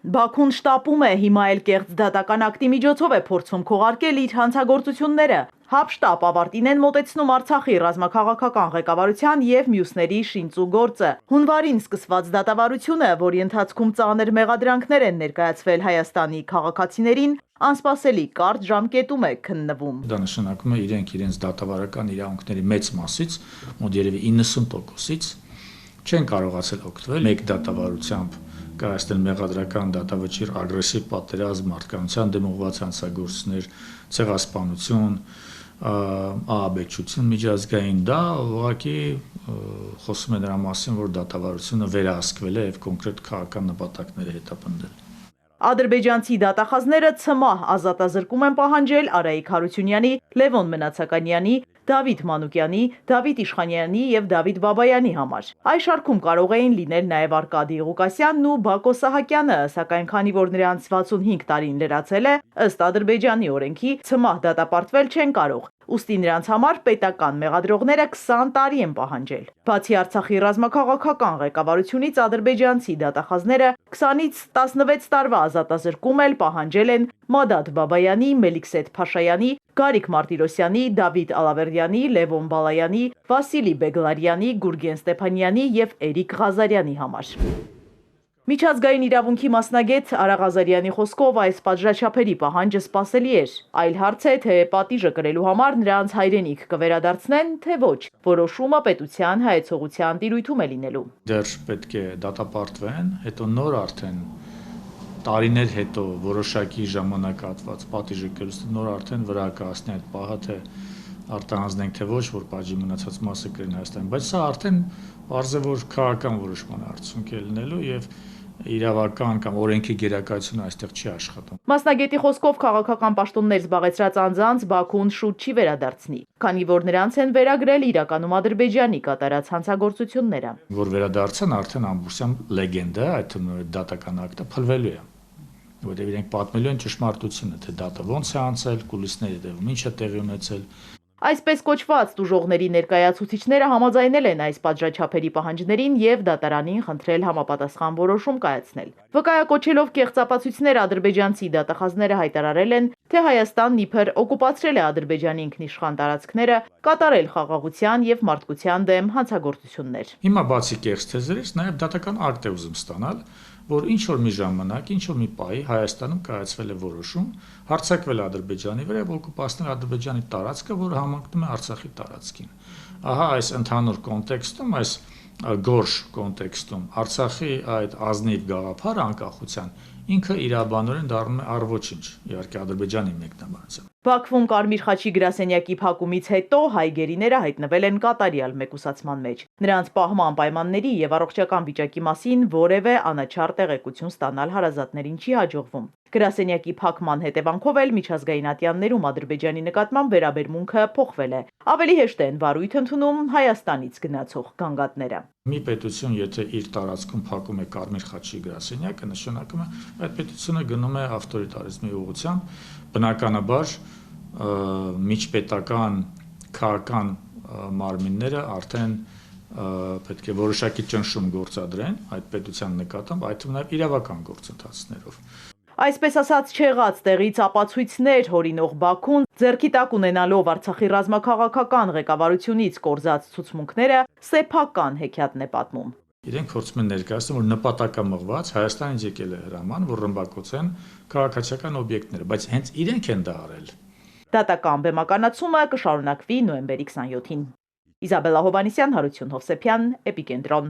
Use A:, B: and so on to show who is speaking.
A: Բաքուն շտապում է, հիմա էլ կեղծ դատական ակտի միջոցով է փորձում քողարկել իր հանցագործությունները։ Հապշտապ ավարտին են մոտեցնում Արցախի ռազմաքաղաքական ղեկավարության և մյուսների շինծու գործը։ Հունվարին սկսված դատավարությունը, որի ընթացքում ծանր մեղադրանքներ են ներկայացվել Հայաստանի քաղաքացիներին, անսպասելի կարճ ժամկետում է քննվում։
B: Դա նշանակում է իրենք իրենց դատավարական իրավունքների մեծ մասից, մոտ երևի 90%-ից չեն կարողացել օգտվել մեկ դատավարությամբ կայացնել մեղադրական դատավճիռ, ագրեսիվ պատերազմ, մարդկանցության դեմ ուղղված հանցագործություններ, ցեղասպանություն, ահաբեկչություն միջազգային, դա ուղղակի խոսում է նրա մասին, որ դատավարությունը վերահսկվել է եւ կոնկրետ քաղաքական նպատակներ է հետապնդել։
A: Ադրբեջանցի դատախազները ցմահ ազատազրկում են պահանջել Արայիկ Հարությունյանի, Լևոն Մնացականյանի, Դավիթ Մանուկյանի, Դավիթ Իշխանյանի և Դավիթ Բաբայանի համար։ Այս շարքում կարող էին լինել նաև Արկադի Ղուկասյանն ու Բակո Սահակյանը, սակայն քանի որ նրանց 65 տարին լրացել է, ըստ Ադրբեջանի օրենքի ցմահ դատապարտվել չեն կարող, ուստի նրանց համար պետական մեղադրողները 20 տարի են պահանջել։ Բացի Արցախի ռազմաքաղաքական ղեկավարությունից ադրբեջանցի դատախազները 20-ից 16 տարվա ազատազրկում էլ պահանջել են Մադադ Բաբայանի, Մելիքսեթ Փաշայանի, Գարիկ Մարտիրոսյանի, Դավիթ Ալավերդյանի, Լևոն Բալայանի, Վասիլի Բեգլարյանի, Գուրգեն Ստեփանյանի և Էրիկ Ղազարյանի համար։ Միջազգային իրավունքի մասնագետ Արա Ղազարյանի խոսքով այս պատժաչափերի պահանջը սպասելի էր։ Այլ հարց է, թե պատիժը կրելու համար նրանց հայրենիք կվերադարձնեն, թե ոչ։ Որոշումը պետության հայեցողության տիրույթում է լինելու։
B: Դեռ պետք է դատապարտվեն, հետո նոր արդեն տարիներ հետո որոշակի ժամանակահատված պատիժը կրելուց նոր արդեն վրա կհասնի այդ պահը, թե արտահանձնենք թե ոչ, որ պատժի մնացած մասը կրեն Հայաստան, բայց սա արդեն պարզ է, որ քաղաքական որոշման արդյունք է լինելու եւ իրավական կամ օրենքի գերակայությունը այստեղ չի աշխատում։
A: Մասնագետի խոսքով քաղաքական պաշտոններ զբաղեցրած անձանց Բաքուն շուտ չի վերադարձնի, քանի որ նրանց են վերագրել իրականում Ադրբեջանի կատարած հանցագործությունները։
B: Որ վերադարձան արդեն ամբողջությամբ լեգենդա, այդ թվում դատական ակտը փլվելու է, որտեղ իրենք պատմելու են ճշմարտությունը, թե դատը ոնց է անցել, կուլիսների հետևում ինչ է տեղի ունեցել։
A: Այսպես կոչված տուժողների ներկայացուցիչները համաձայնել են այս պատժաչափերի պահանջներին և դատարանին խնդրել համապատասխան որոշում կայացնել։ Վկայակոչելով կեղծապացույցներ ադրբեջանցի դատախազները հայտարարել են, թե Հայաստանն իբր օկուպացրել է Ադրբեջանի ինքնիշխան տարածքները, կատարել խաղաղության և մարդկության դեմ հանցագործություններ։
B: Հիմա բացի կեղծ թեզերից նաև դատական ակտ է ուզում ստանալ, որ ինչ որ մի ժամանակ, ինչ որ մի պահի Հայաստանում կայացվել է որոշում, հարձակվել Ադրբեջանի վրա եւ օկուպացնել Ադրբեջանի տարածքը, որը համընկնում է Արցախի տարածքին։ Ահա այս ընդհանուր կոնտեքստում, այս գորշ կոնտեքստում Արցախի այդ ազնիվ գաղափարը անկախության ինքը իրավաբանորեն դառնում է առոչինչ, իհարկե Ադրբեջանի մեկնաբանությամբ։
A: Բաքվում Կարմիր խաչի գրասենյակի փակումից հետո հայ գերիները հայտնվել են կատարյալ մեկուսացման մեջ։ Նրանց պահման պայմանների և առողջական վիճակի մասին որևէ անաչառ տեղեկություն ստանալ հարազատներին չի հաջողվում։ Գրասենյակի փակման հետևանքով էլ միջազգային ատյաններում Ադրբեջանի նկատմամբ վերաբերմունքը փոխվել է։ Ավելի հեշտ են վարույթ ընդունում Հայաստանից գնացող գանգատները։
B: Մի պետություն, եթե իր տարածքում փակում է Կարմիր խաչի գրասենյակը, նշանակում է այդ պետությունը գնում է ավտորիտարիզմի ուղղությամբ, բնականաբար միջպետական քաղաքական մարմինները արդեն պետք է որոշակի ճնշում գործադրեն այդ պետության նկատմամբ, այդ թվում նաև իրավական գործընթացներով։
A: Այսպես ասած չեղած տեղից ապացույցներ հորինող Բաքուն ձեռքի տակ ունենալով Արցախի ռազմաքաղաքական ղեկավարությունից կորզած ցուցմունքները սեփական հեքիաթն է պատմում։
B: Իրենք փորձում են ներկայացնել, որ նպատակամղված Հայաստանից եկել է հրաման, որ ռմբակոծեն քաղաքացիական օբյեկտները, բայց հենց իրենք են դա արել։
A: Դատական բեմականացումը կշարունակվի նոյեմբերի 27-ին։ Իզաբելլա Հովհաննիսյան, Հարություն Հովսեփյան, Էպիկենտրոն։